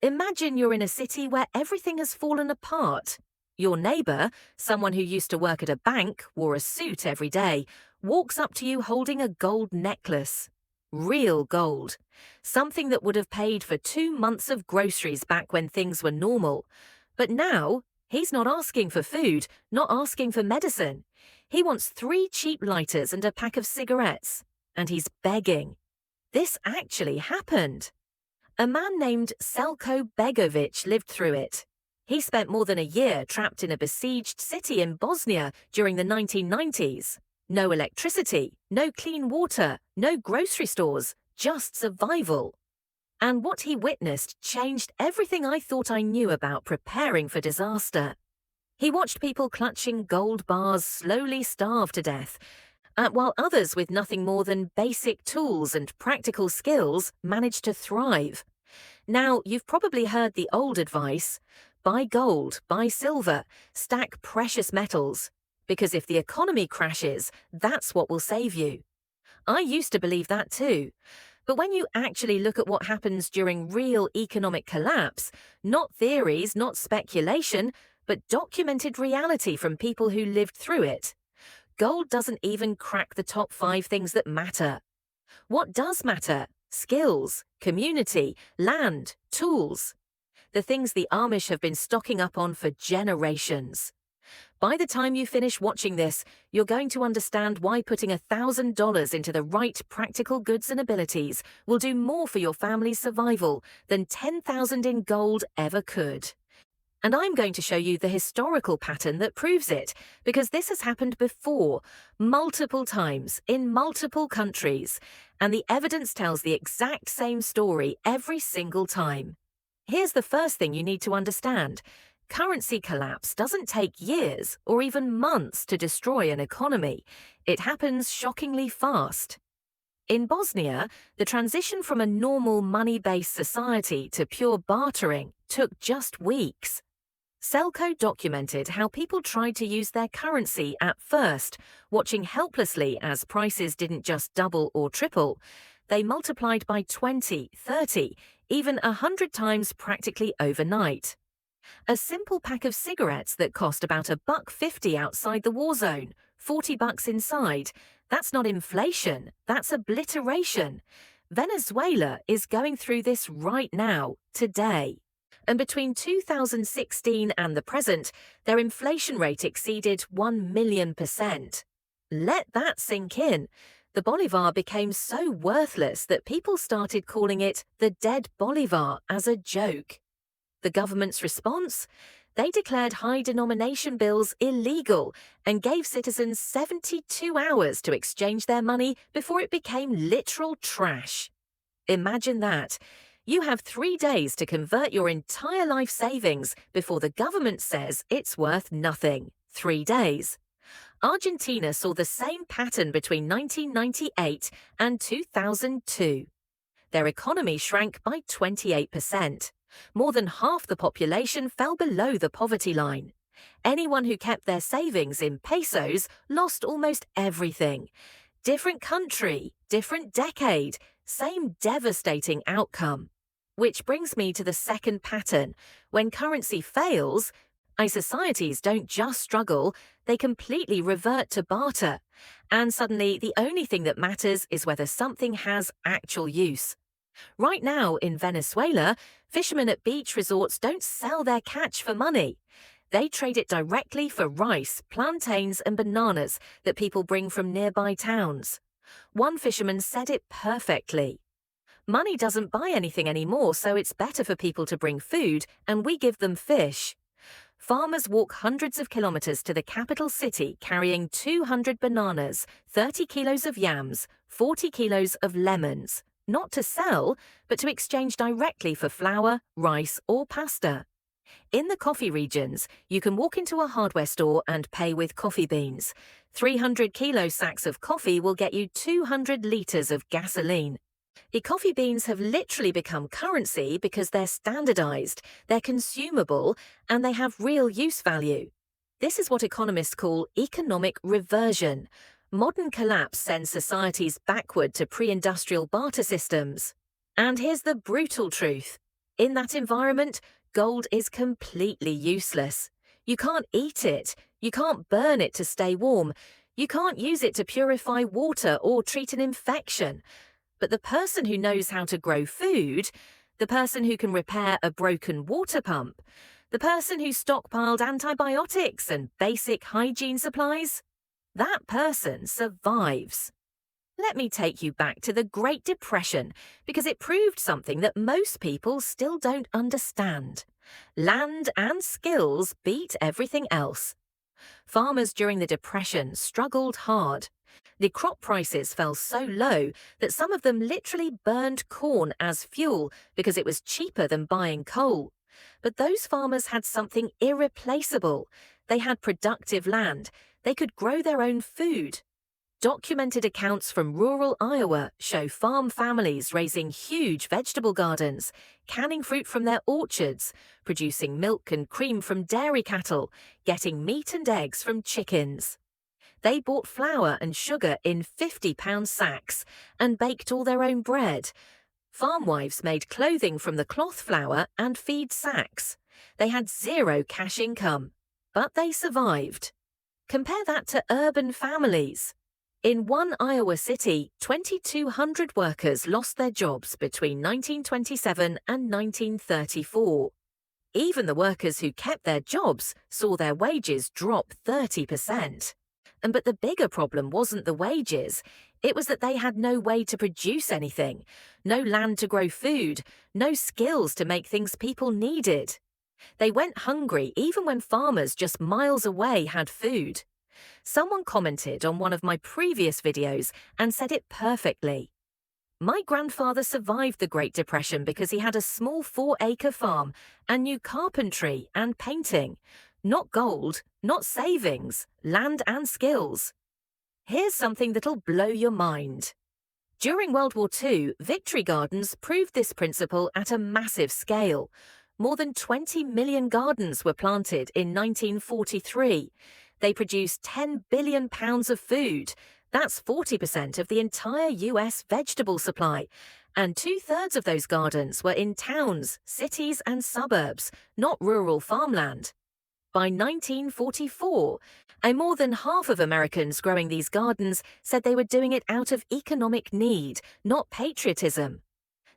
Imagine you're in a city where everything has fallen apart. Your neighbor, someone who used to work at a bank, wore a suit every day, walks up to you holding a gold necklace. Real gold. Something that would have paid for 2 months of groceries back when things were normal. But now, he's not asking for food, not asking for medicine. He wants 3 cheap lighters and a pack of cigarettes. And he's begging. This actually happened. A man named Selco Begovic lived through it. He spent more than a year trapped in a besieged city in Bosnia during the 1990s. No electricity, no clean water, no grocery stores, just survival. And what he witnessed changed everything I thought I knew about preparing for disaster. He watched people clutching gold bars slowly starve to death, while others with nothing more than basic tools and practical skills managed to thrive. Now, you've probably heard the old advice: buy gold, buy silver, stack precious metals, because if the economy crashes, that's what will save you. I used to believe that too. But when you actually look at what happens during real economic collapse, not theories, not speculation, but documented reality from people who lived through it, gold doesn't even crack the top 5 things that matter. What does matter? Skills, community, land, tools. The things the Amish have been stocking up on for generations. By the time you finish watching this, you're going to understand why putting $1,000 into the right practical goods and abilities will do more for your family's survival than $10,000 in gold ever could. And I'm going to show you the historical pattern that proves it, because this has happened before, multiple times, in multiple countries, and the evidence tells the exact same story every single time. Here's the first thing you need to understand. Currency collapse doesn't take years or even months to destroy an economy. It happens shockingly fast. In Bosnia, the transition from a normal money-based society to pure bartering took just weeks. Selco documented how people tried to use their currency at first, watching helplessly as prices didn't just double or triple. They multiplied by 20, 30, even 100 times practically overnight. A simple pack of cigarettes that cost about $1.50 outside the war zone, $40 inside. That's not inflation, that's obliteration. Venezuela is going through this right now, today. And between 2016 and the present, their inflation rate exceeded 1,000,000%. Let that sink in. The bolivar became so worthless that people started calling it the dead bolivar as a joke. The government's response? They declared high-denomination bills illegal and gave citizens 72 hours to exchange their money before it became literal trash. Imagine that. You have 3 days to convert your entire life savings before the government says it's worth nothing. 3 days. Argentina saw the same pattern between 1998 and 2002. Their economy shrank by 28%. More than half the population fell below the poverty line. Anyone who kept their savings in pesos lost almost everything. Different country, different decade, same devastating outcome. Which brings me to the second pattern. When currency fails, societies don't just struggle, they completely revert to barter. And suddenly, the only thing that matters is whether something has actual use. Right now, in Venezuela, fishermen at beach resorts don't sell their catch for money. They trade it directly for rice, plantains, and bananas that people bring from nearby towns. One fisherman said it perfectly. Money doesn't buy anything anymore, so it's better for people to bring food, and we give them fish. Farmers walk hundreds of kilometers to the capital city carrying 200 bananas, 30 kilos of yams, 40 kilos of lemons, not to sell, but to exchange directly for flour, rice, or pasta. In the coffee regions, you can walk into a hardware store and pay with coffee beans. 300 kilo sacks of coffee will get you 200 liters of gasoline. The coffee beans have literally become currency because they're standardized, they're consumable, and they have real use value. This is what economists call economic reversion. Modern collapse sends societies backward to pre-industrial barter systems. And here's the brutal truth. In that environment, gold is completely useless. You can't eat it, you can't burn it to stay warm, you can't use it to purify water or treat an infection. But the person who knows how to grow food, the person who can repair a broken water pump, the person who stockpiled antibiotics and basic hygiene supplies, that person survives. Let me take you back to the Great Depression because it proved something that most people still don't understand. Land and skills beat everything else. Farmers during the Depression struggled hard. The crop prices fell so low that some of them literally burned corn as fuel because it was cheaper than buying coal. But those farmers had something irreplaceable. They had productive land. They could grow their own food. Documented accounts from rural Iowa show farm families raising huge vegetable gardens, canning fruit from their orchards, producing milk and cream from dairy cattle, getting meat and eggs from chickens. They bought flour and sugar in 50-pound sacks and baked all their own bread. Farm wives made clothing from the cloth flour and feed sacks. They had zero cash income, but they survived. Compare that to urban families. In one Iowa city, 2,200 workers lost their jobs between 1927 and 1934. Even the workers who kept their jobs saw their wages drop 30%. But the bigger problem wasn't the wages. It was that they had no way to produce anything, no land to grow food, no skills to make things people needed. They went hungry even when farmers just miles away had food. Someone commented on one of my previous videos and said it perfectly. My grandfather survived the Great Depression because he had a small 4-acre farm and knew carpentry and painting. Not gold, not savings, land and skills. Here's something that'll blow your mind. During World War II, victory gardens proved this principle at a massive scale. More than 20 million gardens were planted in 1943. They produced 10 billion pounds of food. That's 40% of the entire US vegetable supply. And 2/3 of those gardens were in towns, cities and suburbs, not rural farmland. By 1944, more than half of Americans growing these gardens said they were doing it out of economic need, not patriotism.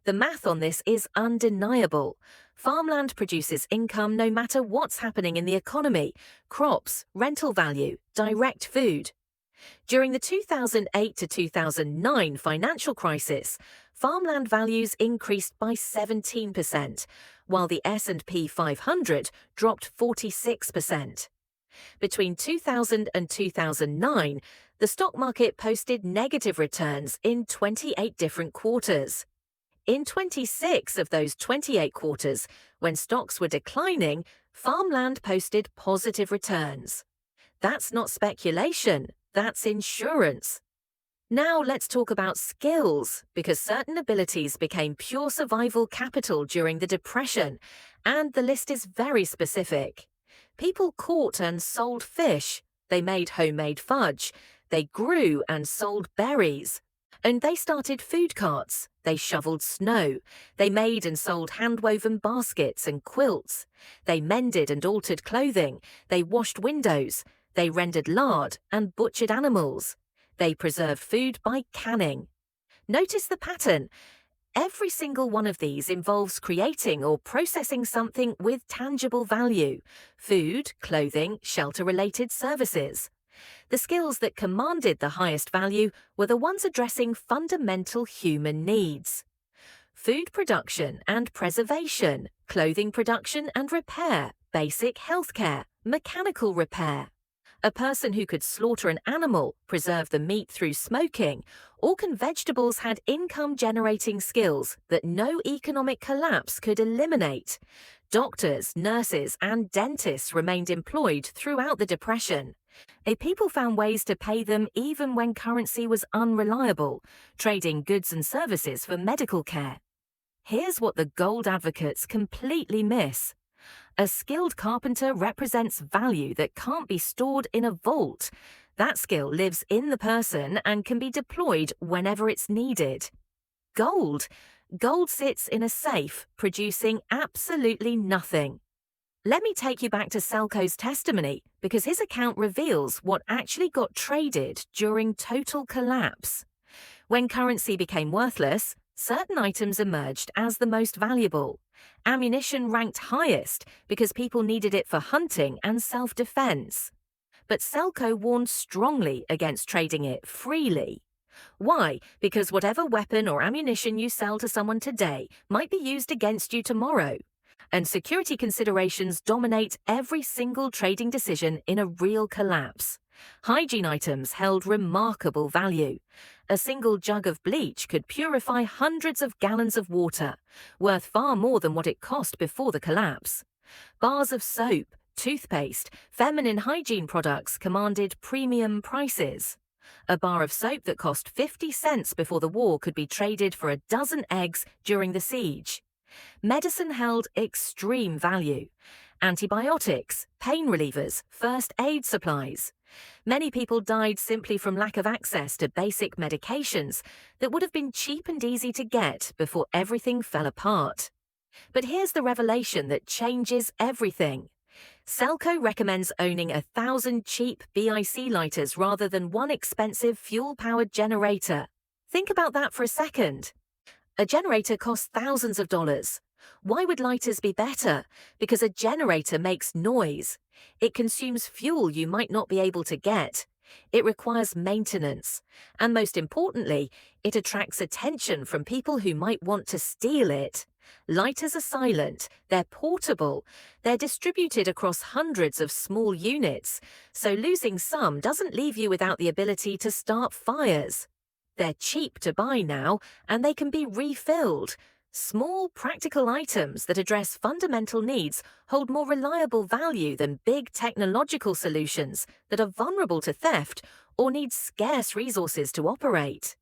The math on this is undeniable. Farmland produces income no matter what's happening in the economy: crops, rental value, direct food. During the 2008 to 2009 financial crisis, farmland values increased by 17%, while the S&P 500 dropped 46%. Between 2000 and 2009, the stock market posted negative returns in 28 different quarters. In 26 of those 28 quarters, when stocks were declining, farmland posted positive returns. That's not speculation, that's insurance. Now let's talk about skills, because certain abilities became pure survival capital during the Depression, and the list is very specific. People caught and sold fish, they made homemade fudge, they grew and sold berries. And they started food carts, they shoveled snow, they made and sold hand-woven baskets and quilts, they mended and altered clothing, they washed windows, they rendered lard and butchered animals, they preserved food by canning. Notice the pattern. Every single one of these involves creating or processing something with tangible value: food, clothing, shelter-related services. The skills that commanded the highest value were the ones addressing fundamental human needs: food production and preservation, clothing production and repair, basic healthcare, mechanical repair. A person who could slaughter an animal, preserve the meat through smoking, or can vegetables had income-generating skills that no economic collapse could eliminate. Doctors, nurses, and dentists remained employed throughout the Depression. People found ways to pay them even when currency was unreliable, trading goods and services for medical care. Here's what the gold advocates completely miss. A skilled carpenter represents value that can't be stored in a vault. That skill lives in the person and can be deployed whenever it's needed. Gold Gold sits in a safe, producing absolutely nothing. Let me take you back to Selco's testimony, because his account reveals what actually got traded during total collapse. When currency became worthless, certain items emerged as the most valuable. Ammunition ranked highest because people needed it for hunting and self-defense. But Selco warned strongly against trading it freely. Why? Because whatever weapon or ammunition you sell to someone today might be used against you tomorrow. And security considerations dominate every single trading decision in a real collapse. Hygiene items held remarkable value. A single jug of bleach could purify hundreds of gallons of water, worth far more than what it cost before the collapse. Bars of soap, toothpaste, feminine hygiene products commanded premium prices. A bar of soap that cost 50 cents before the war could be traded for a dozen eggs during the siege. Medicine held extreme value. Antibiotics, pain relievers, first aid supplies. Many people died simply from lack of access to basic medications that would have been cheap and easy to get before everything fell apart. But here's the revelation that changes everything. Selco recommends owning 1,000 cheap BIC lighters rather than one expensive fuel-powered generator. Think about that for a second. A generator costs thousands of dollars. Why would lighters be better? Because a generator makes noise. It consumes fuel you might not be able to get. It requires maintenance. And most importantly, it attracts attention from people who might want to steal it. Lighters are silent, they're portable, they're distributed across hundreds of small units, so losing some doesn't leave you without the ability to start fires. They're cheap to buy now, and they can be refilled. Small, practical items that address fundamental needs hold more reliable value than big technological solutions that are vulnerable to theft or need scarce resources to operate.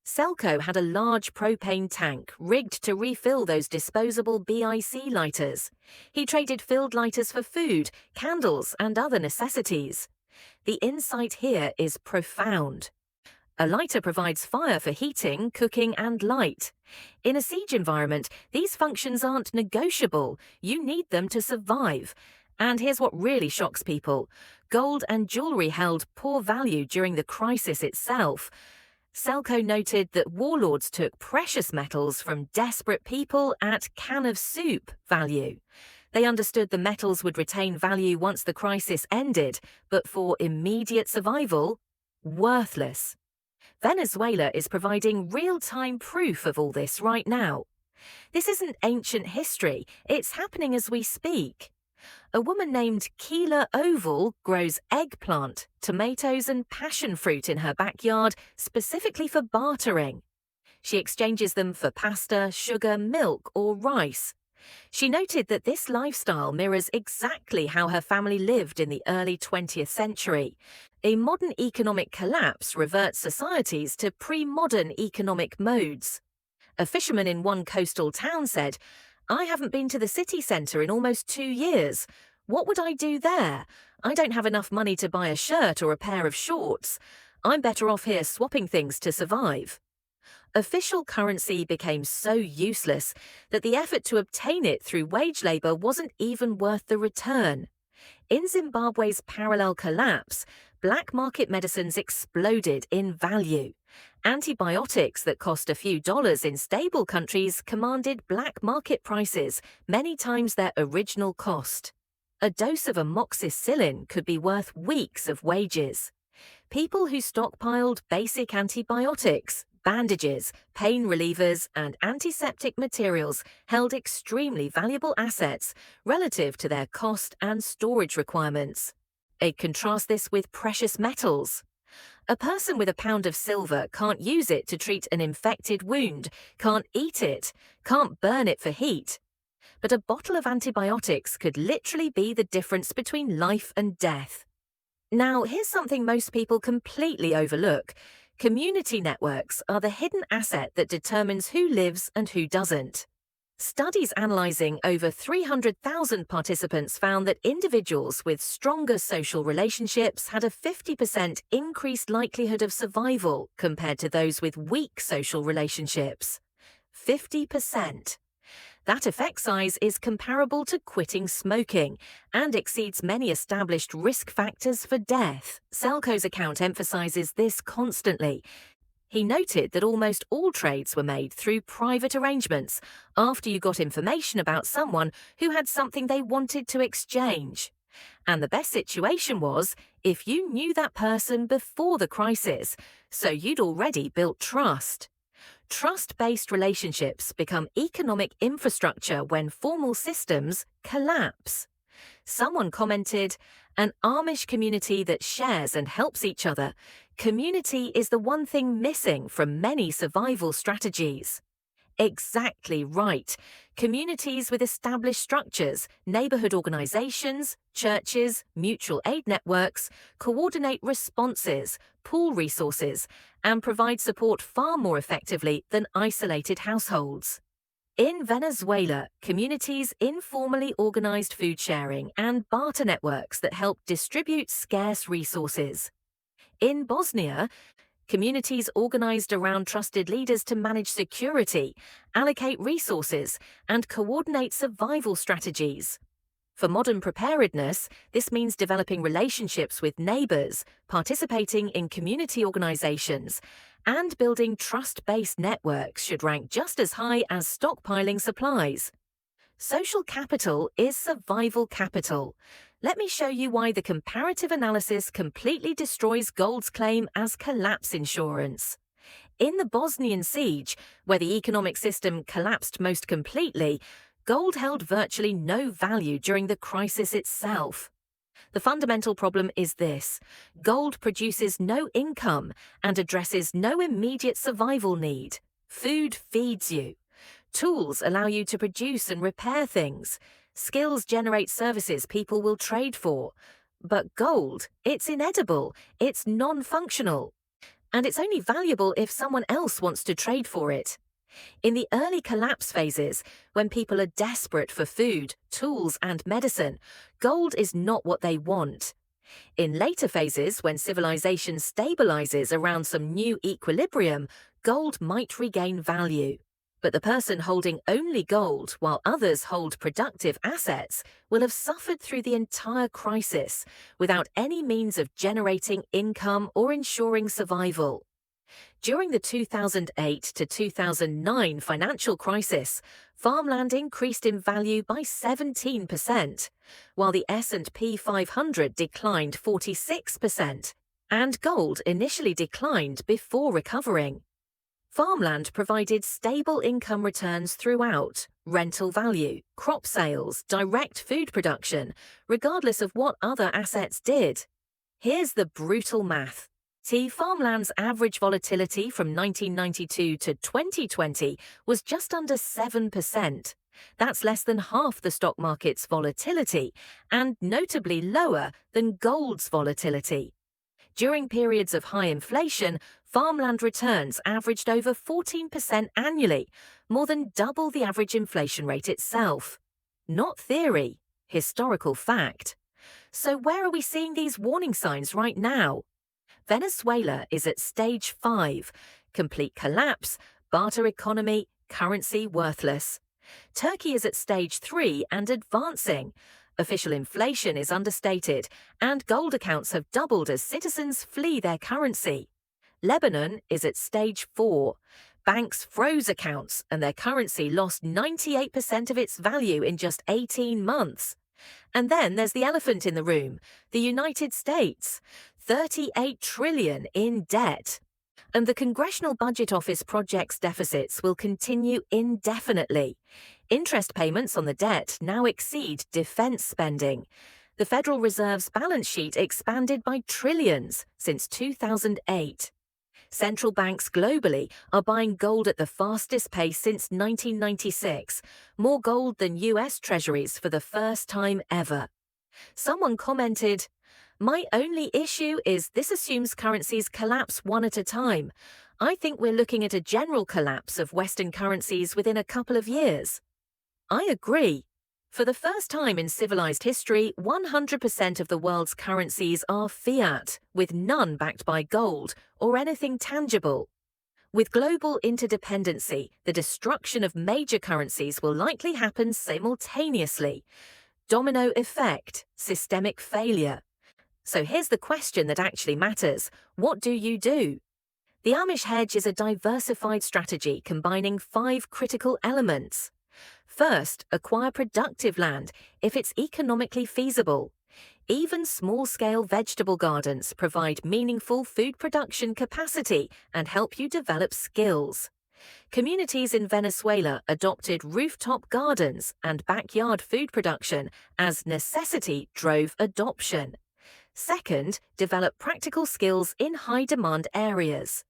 Selco had a large propane tank rigged to refill those disposable BIC lighters. He traded filled lighters for food, candles, and other necessities. The insight here is profound. A lighter provides fire for heating, cooking, and light. In a siege environment, these functions aren't negotiable. You need them to survive. And here's what really shocks people. Gold and jewelry held poor value during the crisis itself. Selco noted that warlords took precious metals from desperate people at can-of-soup value. They understood the metals would retain value once the crisis ended, but for immediate survival, worthless. Venezuela is providing real-time proof of all this right now. This isn't ancient history, it's happening as we speak. A woman named Keela Oval grows eggplant, tomatoes and passion fruit in her backyard specifically for bartering. She exchanges them for pasta, sugar, milk or rice. She noted that this lifestyle mirrors exactly how her family lived in the early 20th century. A modern economic collapse reverts societies to pre-modern economic modes. A fisherman in one coastal town said, "I haven't been to the city centre in almost 2 years. What would I do there? I don't have enough money to buy a shirt or a pair of shorts. I'm better off here swapping things to survive." Official currency became so useless that the effort to obtain it through wage labour wasn't even worth the return. In Zimbabwe's parallel collapse, black market medicines exploded in value. Antibiotics that cost a few dollars in stable countries commanded black market prices many times their original cost. A dose of amoxicillin could be worth weeks of wages. People who stockpiled basic antibiotics, bandages, pain relievers, and antiseptic materials held extremely valuable assets relative to their cost and storage requirements. Contrast this with precious metals. A person with a pound of silver can't use it to treat an infected wound, can't eat it, can't burn it for heat. But a bottle of antibiotics could literally be the difference between life and death. Now, here's something most people completely overlook. Community networks are the hidden asset that determines who lives and who doesn't. Studies analysing over 300,000 participants found that individuals with stronger social relationships had a 50% increased likelihood of survival compared to those with weak social relationships. 50%. That effect size is comparable to quitting smoking and exceeds many established risk factors for death. Selco's account emphasizes this constantly. He noted that almost all trades were made through private arrangements after you got information about someone who had something they wanted to exchange. And the best situation was if you knew that person before the crisis, so you'd already built trust. Trust-based relationships become economic infrastructure when formal systems collapse. Someone commented, "An Amish community that shares and helps each other. Community is the one thing missing from many survival strategies." Exactly right. Communities with established structures, neighborhood organizations, churches, mutual aid networks coordinate responses, pool resources, and provide support far more effectively than isolated households. In Venezuela, communities informally organized food sharing and barter networks that help distribute scarce resources. In Bosnia, communities organized around trusted leaders to manage security, allocate resources, and coordinate survival strategies. For modern preparedness, this means developing relationships with neighbors, participating in community organizations, and building trust-based networks should rank just as high as stockpiling supplies. Social capital is survival capital. Let me show you why the comparative analysis completely destroys gold's claim as collapse insurance. In the Bosnian siege, where the economic system collapsed most completely, gold held virtually no value during the crisis itself. The fundamental problem is this: gold produces no income and addresses no immediate survival need. Food feeds you. Tools allow you to produce and repair things. Skills generate services people will trade for. But gold, it's inedible, it's non-functional. And it's only valuable if someone else wants to trade for it. In the early collapse phases, when people are desperate for food, tools, and medicine, gold is not what they want. In later phases, when civilization stabilizes around some new equilibrium, gold might regain value. But the person holding only gold while others hold productive assets will have suffered through the entire crisis without any means of generating income or ensuring survival. During the 2008 to 2009 financial crisis, farmland increased in value by 17%, while the S&P 500 declined 46%, and gold initially declined before recovering. Farmland provided stable income returns throughout: rental value, crop sales, direct food production, regardless of what other assets did. Here's the brutal math. Farmland's average volatility from 1992 to 2020 was just under 7%. That's less than half the stock market's volatility, and notably lower than gold's volatility. During periods of high inflation, farmland returns averaged over 14% annually, more than double the average inflation rate itself. Not theory, historical fact. So where are we seeing these warning signs right now? Venezuela is at stage 5, complete collapse, barter economy, currency worthless. Turkey is at stage 3 and advancing. Official inflation is understated, and gold accounts have doubled as citizens flee their currency. Lebanon is at stage 4. Banks froze accounts and their currency lost 98% of its value in just 18 months. And then there's the elephant in the room, the United States. 38 trillion in debt. And the Congressional Budget Office projects deficits will continue indefinitely. Interest payments on the debt now exceed defense spending. The Federal Reserve's balance sheet expanded by trillions since 2008. Central banks globally are buying gold at the fastest pace since 1996, more gold than US Treasuries for the first time ever. Someone commented, "My only issue is this assumes currencies collapse one at a time. I think we're looking at a general collapse of Western currencies within a couple of years." I agree. For the first time in civilized history, 100% of the world's currencies are fiat, with none backed by gold or anything tangible. With global interdependency, the destruction of major currencies will likely happen simultaneously. Domino effect, systemic failure. So here's the question that actually matters. What do you do? The Amish Hedge is a diversified strategy combining 5 critical elements. First, acquire productive land if it's economically feasible. Even small-scale vegetable gardens provide meaningful food production capacity and help you develop skills. Communities in Venezuela adopted rooftop gardens and backyard food production as necessity drove adoption. Second, develop practical skills in high-demand areas.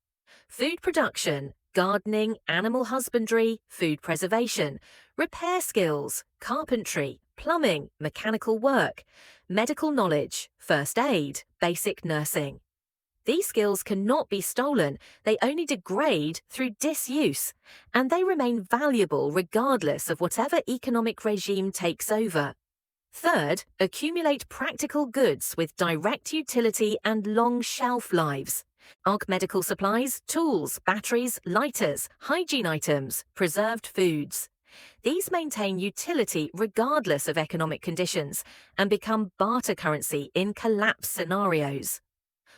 Food production, gardening, animal husbandry, food preservation, repair skills, carpentry, plumbing, mechanical work, medical knowledge, first aid, basic nursing. These skills cannot be stolen, they only degrade through disuse, and they remain valuable regardless of whatever economic regime takes over. Third, accumulate practical goods with direct utility and long shelf lives. Medical supplies, tools, batteries, lighters, hygiene items, preserved foods. These maintain utility regardless of economic conditions and become barter currency in collapse scenarios.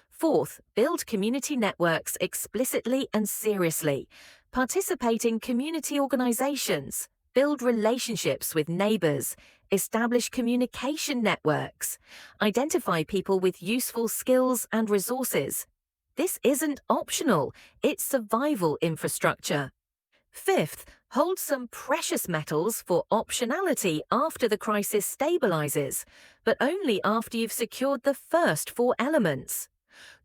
Fourth, build community networks explicitly and seriously. Participate in community organizations. Build relationships with neighbors. Establish communication networks. Identify people with useful skills and resources. This isn't optional, it's survival infrastructure. Fifth, hold some precious metals for optionality after the crisis stabilizes, but only after you've secured the first 4 elements.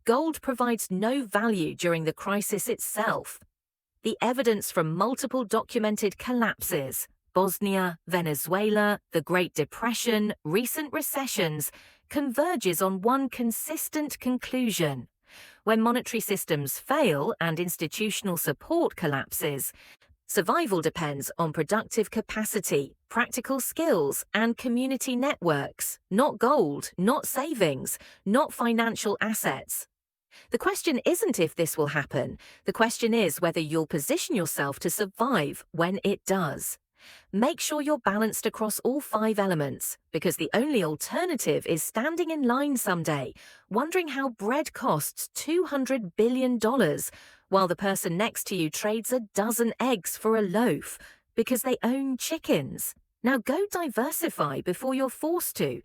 Gold provides no value during the crisis itself. The evidence from multiple documented collapses, Bosnia, Venezuela, the Great Depression, recent recessions, converges on one consistent conclusion. When monetary systems fail and institutional support collapses, survival depends on productive capacity, practical skills, and community networks, not gold, not savings, not financial assets. The question isn't if this will happen, the question is whether you'll position yourself to survive when it does. Make sure you're balanced across all 5 elements, because the only alternative is standing in line someday, wondering how bread costs $200 billion, while the person next to you trades a dozen eggs for a loaf, because they own chickens. Now go diversify before you're forced to,